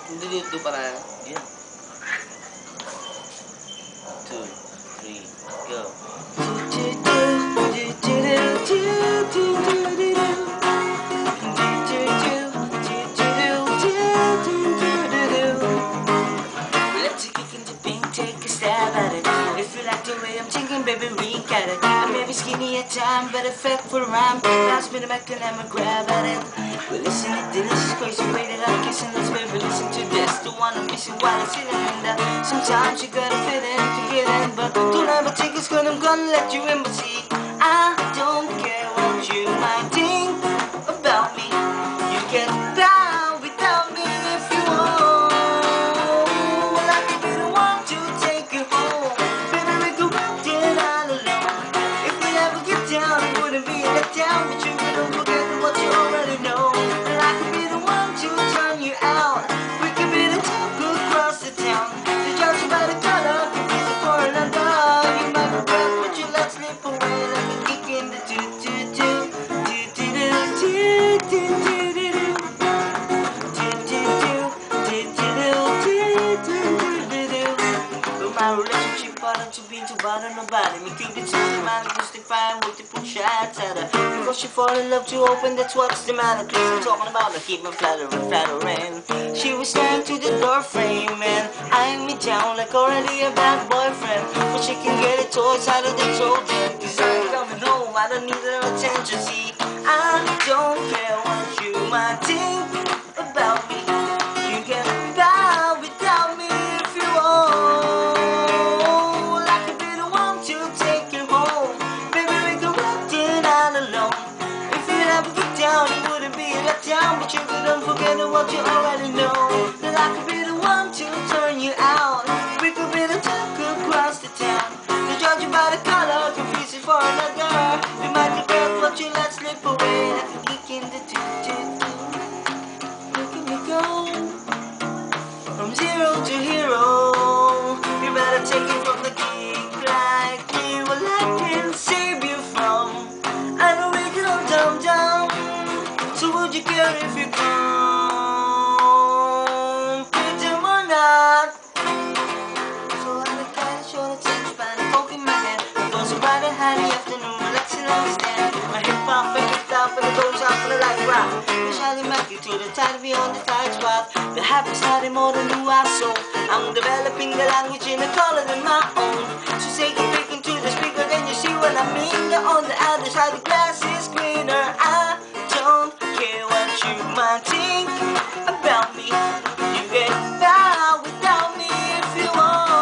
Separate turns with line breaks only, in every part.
Dito para.
Yeah. 2, 3, go.
Let's kick into pink, take a stab at it. If you like the way I'm thinking, baby, wink at it. I may be skinny at time, but effect for rhyme. Pass me the mic and I'ma grab at it. We listen to delicious, crazy way that I'm kissing. Let's baby, listen to this. The one I'm missing while I'm sitting in that. Sometimes you gotta fit in to get in, but don't ever think it's gonna, I'm gonna let you in. But see, I don't care what you might think about me. You can bow without me if you want. Well, I could be the one to take you home. Baby, we go out there all alone. If we ever get down, it wouldn't be a letdown. But you don't forget what you already know. Well, I could be the one to turn you out. We could be the top across the town. To judge you by the color, could be for another. You might regret what you let slip away like a kick in the do-do-do. My relationship bottom to be to bother nobody. Me keep it simple, man, justifying multiple shots at her. Because she fall in love too open, that's what's the matter. Please, I'm talking about her, keep me flattering. She was staring to the door frame and eyeing me down like already a bad boyfriend. But she can get her toys out of the totem. Cause I ain't coming home, I don't need her attention. See, I don't care what you might think about me. You can bow without me if you want. I could be the one to take you home. Baby, we can walk in all alone. If you ever get down, it wouldn't be a letdown. But you couldn't forget what you already know. That I could be the one to turn you out. We could be the talk across the town. To judge you by the color, confuse you for another. You might regret what you let slip away. Like a kick in the do-do-do. Making me go from zero to hero. You better take it from the geek like me. Well, I can save you from an original dum-dum. So would you care if you come? Pretend or not. So I had a short attention span, a coke in my hand. It goes about a happy afternoon, relaxing on the stand. My hip hop and hip hop and it goes out for the light rock. Wish I didn't make you to the tide beyond the tight spot. The happy's starting more than who I saw. I'm developing the language in a color than my own. So say you're speaking to the speaker, then you see what I mean. You're on the other side, the grass is greener. I don't care what you might think about me. You get by without me if you want.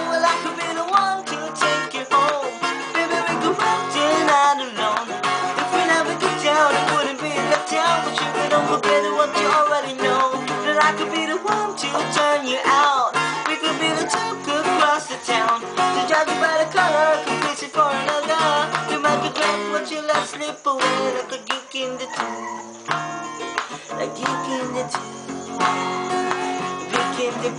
Well, I could be the one to take you home. Baby, we go out and out alone. If we never get down, it wouldn't be left down. But you don't forget what you already know. That I could be the one to turn you out. We could be the talk across the town. To judge you by the color, confuse it for another. You might regret what you let slip away like a geek in the tube. Like geek in the tube. Geek in the